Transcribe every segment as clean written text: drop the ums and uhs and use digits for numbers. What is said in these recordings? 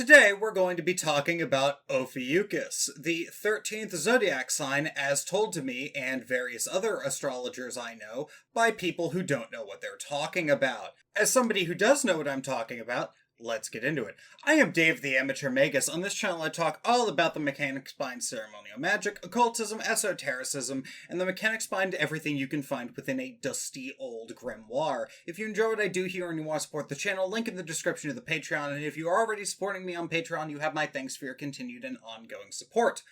Today we're going to be talking about Ophiuchus, the 13th zodiac sign as told to me and various other astrologers I know by people who don't know what they're talking about. As somebody who does know what I'm talking about, let's get into it. I am Dave the Amateur Magus. On this channel I talk all about the mechanics behind ceremonial magic, occultism, esotericism, and the mechanics behind everything you can find within a dusty old grimoire. If you enjoy what I do here and you want to support the channel, link in the description of the Patreon, and if you are already supporting me on Patreon, you have my thanks for your continued and ongoing support.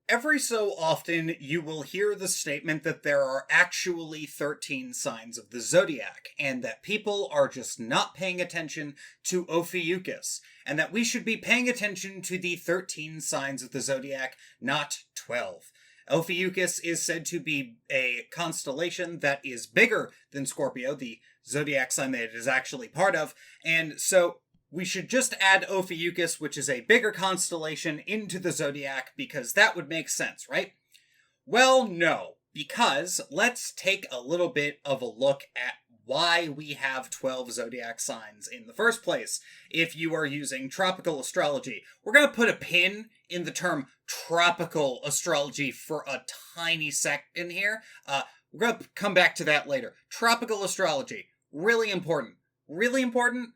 Every so often, you will hear the statement that there are actually 13 signs of the zodiac, and that people are just not paying attention to Ophiuchus, and that we should be paying attention to the 13 signs of the zodiac, not 12. Ophiuchus is said to be a constellation that is bigger than Scorpio, the zodiac sign that it is actually part of, and so we should just add Ophiuchus, which is a bigger constellation, into the zodiac because that would make sense, right? Well, no, because let's take a little bit of a look at why we have 12 zodiac signs in the first place. If you are using tropical astrology, we're going to put a pin in the term tropical astrology for a tiny second here. We're going to come back to that later. Tropical astrology, really important. Really important?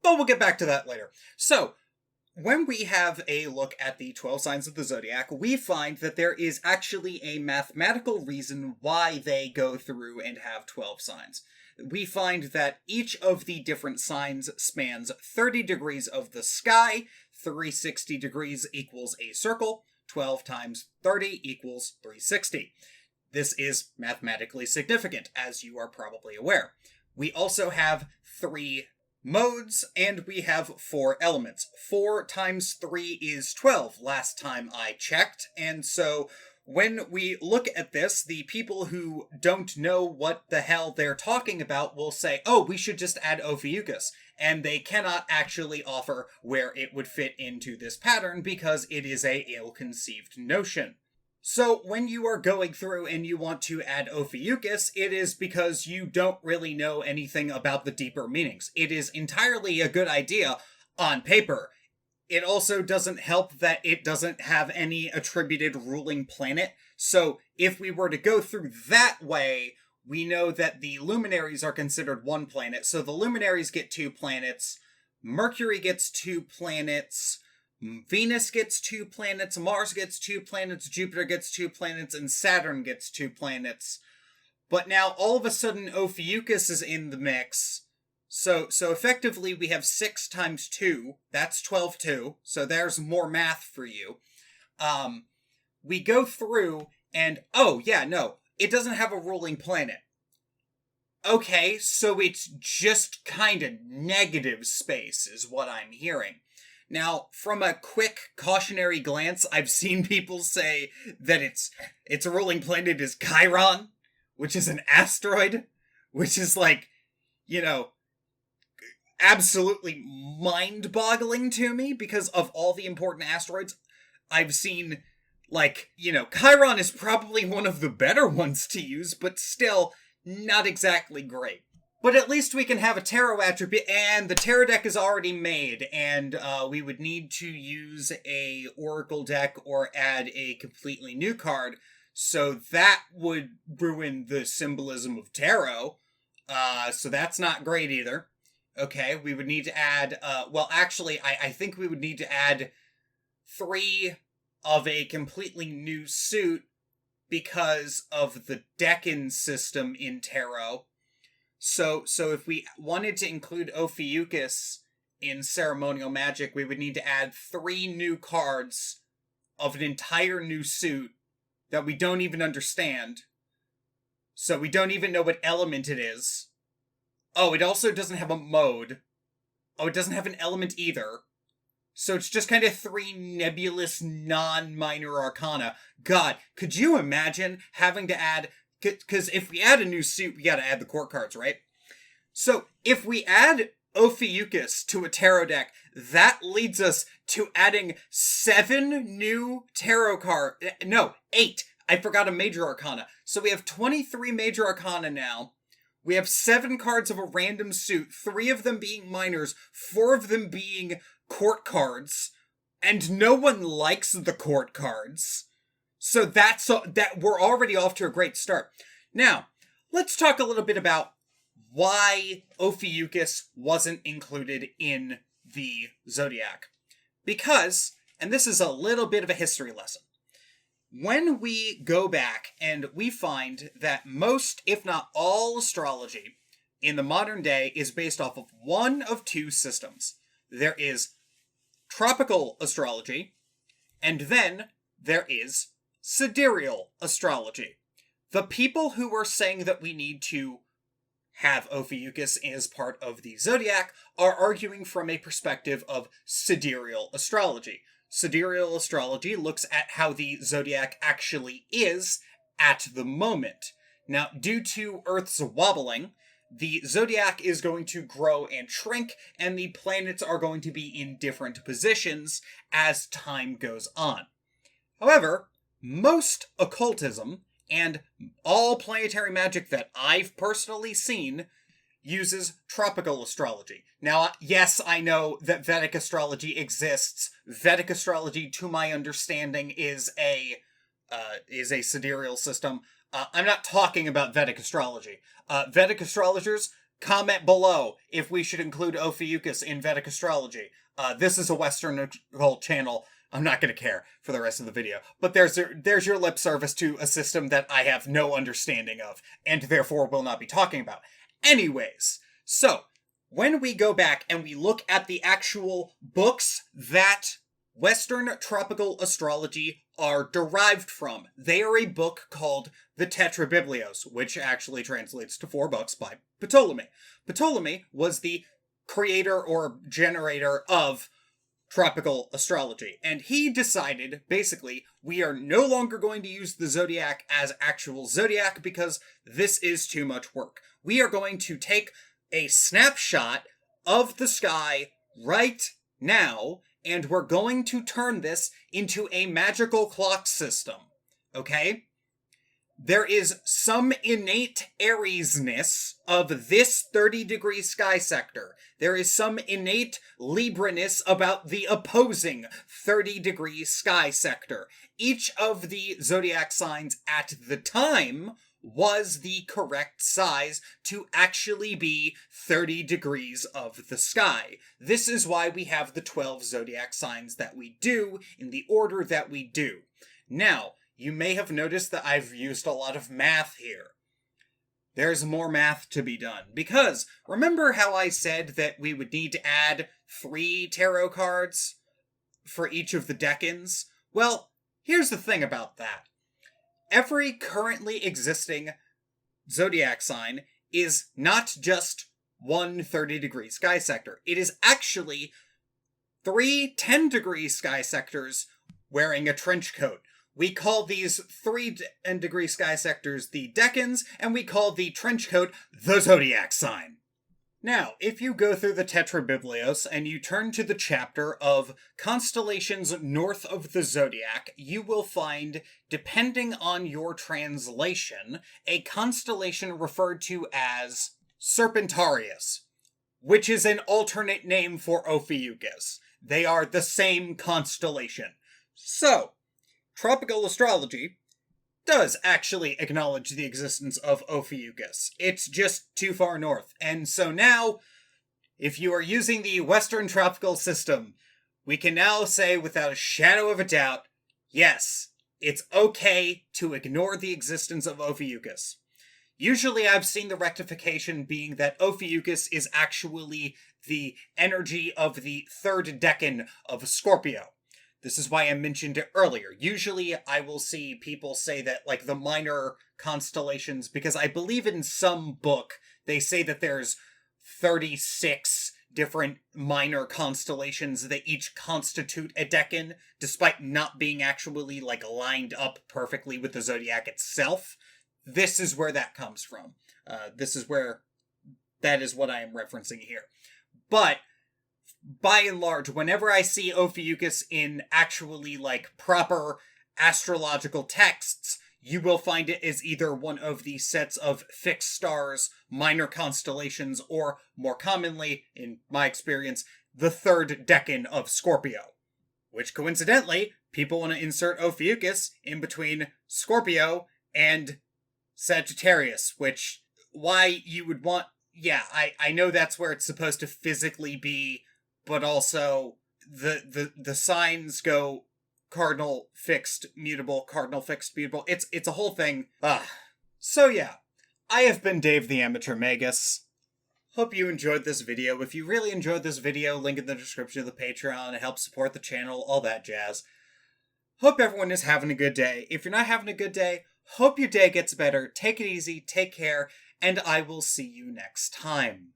But we'll get back to that later. So, when we have a look at the 12 signs of the zodiac, we find that there is actually a mathematical reason why they go through and have 12 signs. We find that each of the different signs spans 30 degrees of the sky, 360 degrees equals a circle, 12 times 30 equals 360. This is mathematically significant, as you are probably aware. We also have 3 modes, and we have 4 elements. 4 times 3 is 12, last time I checked, and so when we look at this, the people who don't know what the hell they're talking about will say, oh, we should just add Ophiuchus, and they cannot actually offer where it would fit into this pattern because it is a ill-conceived notion. So when you are going through and you want to add Ophiuchus, it is because you don't really know anything about the deeper meanings. It is entirely a good idea on paper. It also doesn't help that it doesn't have any attributed ruling planet. So if we were to go through that way, we know that the luminaries are considered one planet. So the luminaries get 2 planets, Mercury gets 2 planets, Venus gets 2 planets, Mars gets 2 planets, Jupiter gets 2 planets, and Saturn gets 2 planets. But now, all of a sudden, Ophiuchus is in the mix. So effectively, we have 6 times 2. That's 12 too. So there's more math for you. We go through, and oh, yeah, no, it doesn't have a ruling planet. Okay, so it's just kind of negative space, is what I'm hearing. Now, from a quick cautionary glance, I've seen people say that its ruling planet is Chiron, which is an asteroid, which is like, absolutely mind-boggling to me because of all the important asteroids I've seen. Chiron is probably one of the better ones to use, but still not exactly great. But at least we can have a tarot attribute, and the tarot deck is already made, and we would need to use a oracle deck or add a completely new card, so that would ruin the symbolism of tarot, so that's not great either. Okay, we would need to add, I think we would need to add 3 of a completely new suit because of the Decans system in tarot. So if we wanted to include Ophiuchus in ceremonial magic, we would need to add 3 new cards of an entire new suit that we don't even understand. So we don't even know what element it is. Oh, it also doesn't have a mode. Oh, it doesn't have an element either. So it's just kind of 3 nebulous, non-minor arcana. God, could you imagine having to add... Because if we add a new suit, we gotta add the court cards, right? So if we add Ophiuchus to a tarot deck, that leads us to adding 7 new tarot cards. No, 8. I forgot a major arcana. So we have 23 major arcana now. We have 7 cards of a random suit, 3 of them being minors, 4 of them being court cards, and no one likes the court cards. So that we're already off to a great start. Now, let's talk a little bit about why Ophiuchus wasn't included in the zodiac. Because, and this is a little bit of a history lesson, when we go back and we find that most, if not all, astrology in the modern day is based off of one of two systems. There is tropical astrology, and then there is sidereal astrology. The people who were saying that we need to have Ophiuchus as part of the zodiac are arguing from a perspective of sidereal astrology. Sidereal astrology looks at how the zodiac actually is at the moment. Now, due to Earth's wobbling, the zodiac is going to grow and shrink, and the planets are going to be in different positions as time goes on. However, most occultism and all planetary magic that I've personally seen uses tropical astrology. Now, yes, I know that Vedic astrology exists. Vedic astrology, to my understanding, is a sidereal system. I'm not talking about Vedic astrology. Vedic astrologers, comment below if we should include Ophiuchus in Vedic astrology. This is a Western occult channel. I'm not going to care for the rest of the video. But there's your lip service to a system that I have no understanding of, and therefore will not be talking about. Anyways, so, when we go back and we look at the actual books that Western tropical astrology are derived from, they are a book called the Tetrabiblios, which actually translates to 4 books by Ptolemy. Ptolemy was the creator or generator of tropical astrology, and he decided, basically, we are no longer going to use the zodiac as actual zodiac because this is too much work. We are going to take a snapshot of the sky right now, and we're going to turn this into a magical clock system, okay? There is some innate Aries-ness of this 30-degree sky sector. There is some innate Libra-ness about the opposing 30-degree sky sector. Each of the zodiac signs at the time was the correct size to actually be 30 degrees of the sky. This is why we have the 12 zodiac signs that we do in the order that we do. Now, you may have noticed that I've used a lot of math here. There's more math to be done, because remember how I said that we would need to add 3 tarot cards for each of the Decans? Well, here's the thing about that. Every currently existing zodiac sign is not just one 30-degree sky sector. It is actually 3 10-degree sky sectors wearing a trench coat. We call these 3 10-degree sky sectors the Decans, and we call the trench coat the zodiac sign. Now, if you go through the Tetrabiblios and you turn to the chapter of constellations north of the zodiac, you will find, depending on your translation, a constellation referred to as Serpentarius, which is an alternate name for Ophiuchus. They are the same constellation. So, tropical astrology does actually acknowledge the existence of Ophiuchus. It's just too far north. And so now, if you are using the Western tropical system, we can now say without a shadow of a doubt, yes, it's okay to ignore the existence of Ophiuchus. Usually I've seen the rectification being that Ophiuchus is actually the energy of the 3rd decan of Scorpio. This is why I mentioned it earlier. Usually I will see people say that, like, the minor constellations, because I believe in some book they say that there's 36 different minor constellations that each constitute a decan, despite not being actually, like, lined up perfectly with the zodiac itself. This is where that comes from. That is what I am referencing here. But by and large, whenever I see Ophiuchus in actually, like, proper astrological texts, you will find it as either one of the sets of fixed stars, minor constellations, or, more commonly, in my experience, the third decan of Scorpio. Which, coincidentally, people want to insert Ophiuchus in between Scorpio and Sagittarius, which, why you would want... Yeah, I know that's where it's supposed to physically be, but also the signs go cardinal, fixed, mutable, cardinal, fixed, mutable. It's a whole thing. So yeah, I have been Dave the Amateur Magus. Hope you enjoyed this video. If you really enjoyed this video, link in the description of the Patreon. It helps support the channel, all that jazz. Hope everyone is having a good day. If you're not having a good day, hope your day gets better. Take it easy, take care, and I will see you next time.